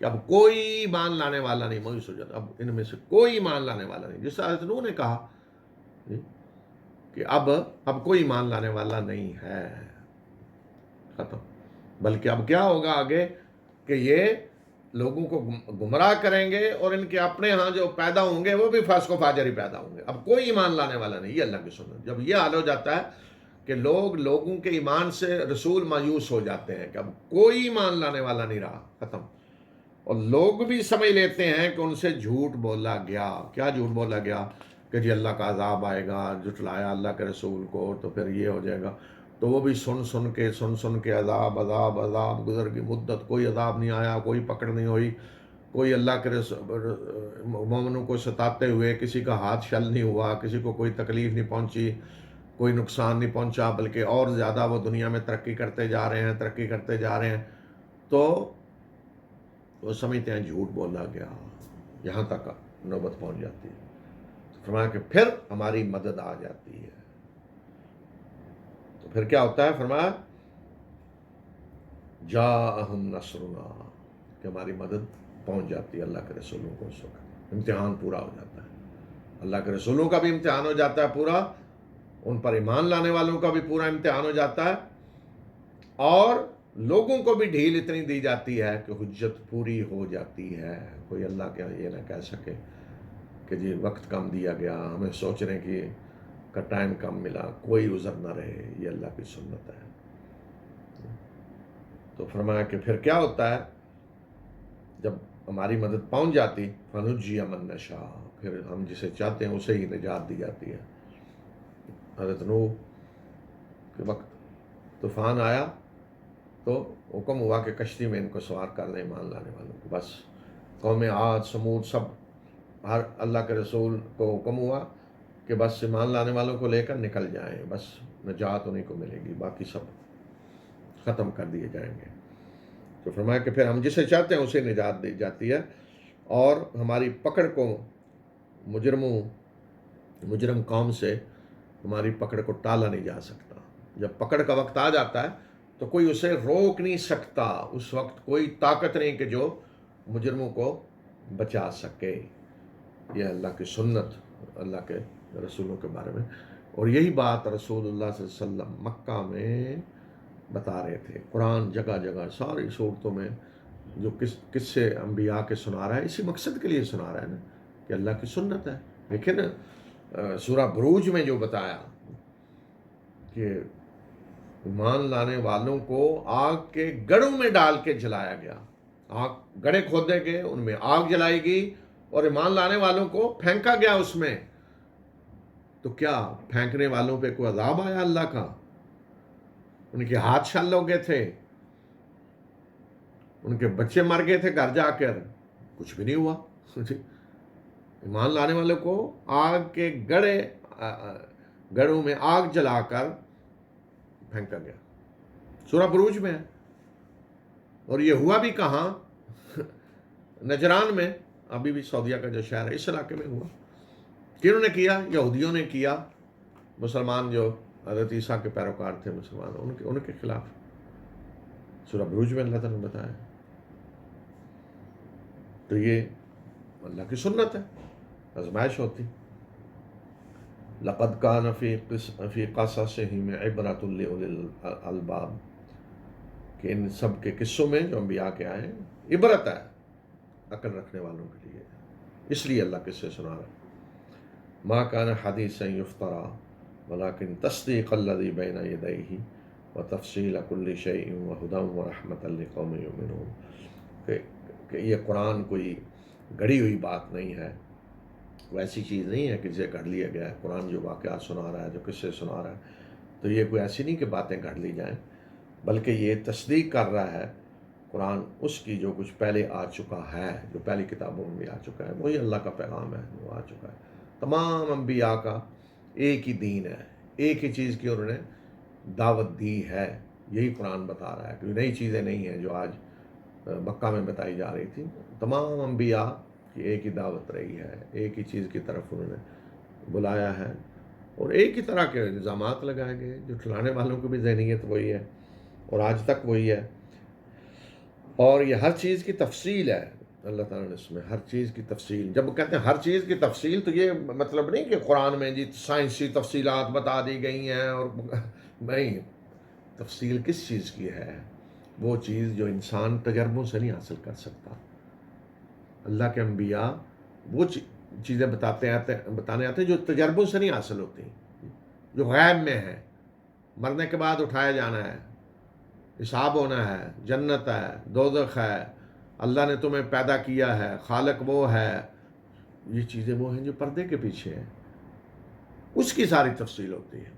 کہ اب کوئی ایمان لانے والا نہیں، مایوس ہو جاتا، اب ان میں سے کوئی ایمان لانے والا نہیں. جس حضرت نوح نے کہا کہ اب کوئی ایمان لانے والا نہیں ہے، ختم. بلکہ اب کیا ہوگا آگے کہ یہ لوگوں کو گمراہ کریں گے اور ان کے اپنے ہاں جو پیدا ہوں گے وہ بھی فاسق و فاجر ہی پیدا ہوں گے. اب کوئی ایمان لانے والا نہیں. یہ اللہ کی سنت. جب یہ حال ہو جاتا ہے کہ لوگوں کے ایمان سے رسول مایوس ہو جاتے ہیں کہ اب کوئی ایمان لانے والا نہیں رہا، ختم. اور لوگ بھی سمجھ لیتے ہیں کہ ان سے جھوٹ بولا گیا. کیا جھوٹ بولا گیا؟ کہ جی اللہ کا عذاب آئے گا، جھٹلایا اللہ کے رسول کو تو پھر یہ ہو جائے گا. تو وہ بھی سن کے عذاب گزر گئی مدت، کوئی عذاب نہیں آیا، کوئی پکڑ نہیں ہوئی، کوئی اللہ کے مومنوں کو ستاتے ہوئے کسی کا ہاتھ شل نہیں ہوا، کسی کو کوئی تکلیف نہیں پہنچی، کوئی نقصان نہیں پہنچا، بلکہ اور زیادہ وہ دنیا میں ترقی کرتے جا رہے ہیں. تو وہ سمجھتے ہیں جھوٹ بولا گیا. یہاں تک نوبت پہنچ جاتی ہے. فرمایا کہ پھر ہماری مدد آ جاتی ہے. تو پھر کیا ہوتا ہے؟ فرمایا جاءہم نصرنا، کہ ہماری مدد پہنچ جاتی ہے اللہ کے رسولوں کو. اس وقت امتحان پورا ہو جاتا ہے. اللہ کے رسولوں کا بھی امتحان ہو جاتا ہے پورا، ان پر ایمان لانے والوں کا بھی پورا امتحان ہو جاتا ہے، اور لوگوں کو بھی ڈھیل اتنی دی جاتی ہے کہ حجت پوری ہو جاتی ہے. کوئی اللہ کے یہ نہ کہہ سکے کہ جی وقت کم دیا گیا، ہمیں سوچنے کی کا ٹائم کم ملا، کوئی عذر نہ رہے. یہ اللہ کی سنت ہے. تو فرمایا کہ پھر کیا ہوتا ہے جب ہماری مدد پہنچ جاتی، فنجی من نشاء، پھر ہم جسے چاہتے ہیں اسے ہی نجات دی جاتی ہے. حضرت نوح کے وقت طوفان آیا تو حکم ہوا کہ کشتی میں ان کو سوار کر لیں ایمان لانے والوں کو. بس قوم عاد سمود سب، ہر اللہ کے رسول کو حکم ہوا کہ بس ایمان لانے والوں کو لے کر نکل جائیں، بس نجات انہیں کو ملے گی، باقی سب ختم کر دیے جائیں گے. تو فرمایا کہ پھر ہم جسے چاہتے ہیں اسے نجات دی جاتی ہے، اور ہماری پکڑ کو مجرم قوم سے ہماری پکڑ کو ٹالا نہیں جا سکتا. جب پکڑ کا وقت آ جاتا ہے تو کوئی اسے روک نہیں سکتا. اس وقت کوئی طاقت نہیں کہ جو مجرموں کو بچا سکے. یہ اللہ کی سنت اللہ کے رسولوں کے بارے میں. اور یہی بات رسول اللہ صلی اللہ علیہ وسلم مکہ میں بتا رہے تھے. قرآن جگہ جگہ ساری صورتوں میں جو کس سے انبیاء کے سنا رہا ہے، اسی مقصد کے لیے سنا رہا ہے نا کہ اللہ کی سنت ہے. دیکھیں نا سورہ بروج میں جو بتایا کہ ایمان لانے والوں کو آگ کے گڑھوں میں ڈال کے جلایا گیا. گڑھے کھودے گئے، ان میں آگ جلائی گئی اور ایمان لانے والوں کو پھینکا گیا اس میں. تو کیا پھینکنے والوں پہ کوئی عذاب آیا اللہ کا؟ ان کے ہاتھ شل ہو گئے تھے، ان کے بچے مر گئے تھے گھر جا کر؟ کچھ بھی نہیں ہوا. ایمان لانے والوں کو آگ کے گڑھوں میں آگ جلا کر پھینکا گیا. سورہ بروج میں ہے. اور یہ ہوا بھی کہاں؟ نجران میں، ابھی بھی سعودیہ کا جو شہر ہے اس علاقے میں ہوا. کنہوں نے کیا؟ یہودیوں نے کیا، مسلمان جو حضرت عیسیٰ کے پیروکار تھے مسلمان، ان کے خلاف سورہ بروج میں اللہ تعالیٰ نے بتایا۔ تو یہ اللہ کی سنت ہے، آزمائش ہوتی۔ لقد کان فی قصصہم عبرۃ لأولی الالباب، کہ ان سب کے قصوں میں جو انبیاء کے آئے ہیں عبرت ہے عقل رکھنے والوں کے لیے، اس لیے اللہ قصے سنا رہا ہے۔ ما کان حدیثا یفترا ولکن تصدیق الذی بین یدیہ وتفصیل کل شیء وہدی ورحمۃ لقوم یؤمنون، کہ یہ قرآن کوئی گھڑی ہوئی بات نہیں ہے، ویسی چیز نہیں ہے کہ جسے گھڑ لیا گیا ہے۔ قرآن جو واقعات سنا رہا ہے، جو قصے سنا رہا ہے، تو یہ کوئی ایسی نہیں کہ باتیں گھڑ لی جائیں، بلکہ یہ تصدیق کر رہا ہے قرآن اس کی جو کچھ پہلے آ چکا ہے، جو پہلی کتابوں میں بھی آ چکا ہے، وہی اللہ کا پیغام ہے وہ آ چکا ہے۔ تمام انبیاء کا ایک ہی دین ہے، ایک ہی چیز کی انہوں نے دعوت دی ہے، یہی قرآن بتا رہا ہے، کوئی نئی چیزیں نہیں ہیں جو آج مکہ میں بتائی جا رہی تھی۔ تمام انبیاء کی ایک ہی دعوت رہی ہے، ایک ہی چیز کی طرف انہوں نے بلایا ہے، اور ایک ہی طرح کے الزامات لگائے گئے، جو ٹھلانے والوں کی بھی ذہنیت وہی ہے اور آج تک وہی ہے۔ اور یہ ہر چیز کی تفصیل ہے، اللہ تعالیٰ نے اس میں ہر چیز کی تفصیل، جب کہتے ہیں ہر چیز کی تفصیل تو یہ مطلب نہیں کہ قرآن میں جی سائنسی تفصیلات بتا دی گئی ہیں، اور نہیں، تفصیل کس چیز کی ہے؟ وہ چیز جو انسان تجربوں سے نہیں حاصل کر سکتا۔ اللہ کے انبیاء وہ چیزیں بتانے آتے ہیں جو تجربوں سے نہیں حاصل ہوتی، جو غیب میں ہے، مرنے کے بعد اٹھایا جانا ہے، حساب ہونا ہے، جنت ہے، دوزخ ہے، اللہ نے تمہیں پیدا کیا ہے، خالق وہ ہے، یہ چیزیں وہ ہیں جو پردے کے پیچھے ہیں، اس کی ساری تفصیل ہوتی ہے۔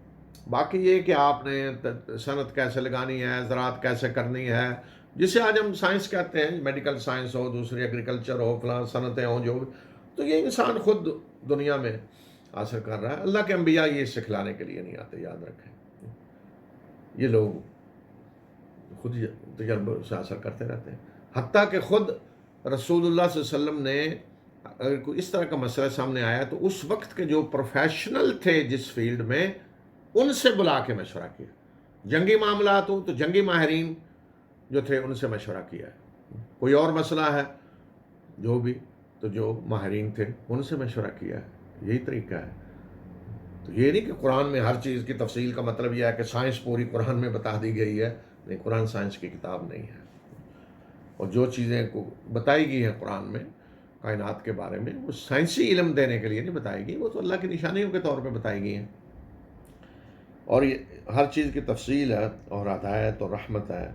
باقی یہ کہ آپ نے صنعت کیسے لگانی ہے، زراعت کیسے کرنی ہے، جسے آج ہم سائنس کہتے ہیں، میڈیکل سائنس ہو، دوسری ایگریکلچر ہو، فلاں صنعتیں ہوں جو بھی، تو یہ انسان خود دنیا میں حاصل کر رہا ہے۔ اللہ کے انبیاء یہ سکھلانے کے لیے نہیں آتے، یاد رکھیں، یہ لوگ خود تجربہ سے حاصل کرتے رہتے ہیں۔ حتیٰ کہ خود رسول اللہ صلی اللہ علیہ وسلم نے اگر کوئی اس طرح کا مسئلہ سامنے آیا تو اس وقت کے جو پروفیشنل تھے جس فیلڈ میں، ان سے بلا کے مشورہ کیا۔ جنگی معاملات ہوں تو جنگی ماہرین جو تھے ان سے مشورہ کیا ہے، کوئی اور مسئلہ ہے جو بھی، تو جو ماہرین تھے ان سے مشورہ کیا ہے، یہی طریقہ ہے۔ تو یہ نہیں کہ قرآن میں ہر چیز کی تفصیل کا مطلب یہ ہے کہ سائنس پوری قرآن میں بتا دی گئی ہے، نہیں، قرآن سائنس کی کتاب نہیں ہے، اور جو چیزیں کو بتائی گئی ہیں قرآن میں کائنات کے بارے میں، وہ سائنسی علم دینے کے لیے نہیں بتائی گئی، وہ تو اللہ کی نشانیوں کے طور پہ بتائی گئی ہیں، اور یہ ہر چیز کی تفصیل ہے، اور ہدایت اور رحمت ہے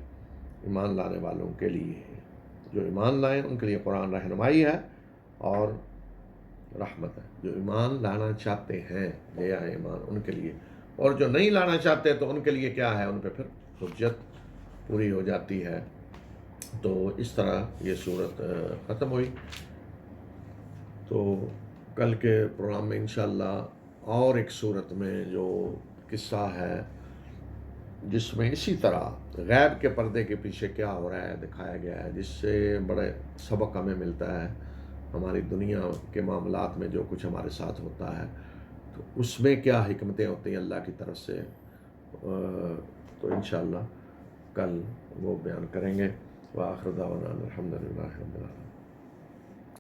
ایمان لانے والوں کے لیے۔ جو ایمان لائیں ان کے لیے قرآن رہنمائی ہے اور رحمت ہے، جو ایمان لانا چاہتے ہیں لے آئے ایمان ان کے لیے، اور جو نہیں لانا چاہتے تو ان کے لیے کیا ہے، ان پہ پھر حجت پوری ہو جاتی ہے۔ تو اس طرح یہ صورت ختم ہوئی۔ تو کل کے پروگرام میں انشاءاللہ اور ایک صورت میں جو قصہ ہے جس میں اسی طرح غیب کے پردے کے پیچھے کیا ہو رہا ہے دکھایا گیا ہے، جس سے بڑے سبق ہمیں ملتا ہے ہماری دنیا کے معاملات میں، جو کچھ ہمارے ساتھ ہوتا ہے تو اس میں کیا حکمتیں ہوتی ہیں اللہ کی طرف سے، تو انشاءاللہ کل وہ بیان کریں گے۔ وآخر دعوانا الحمدللہ رب العالمین۔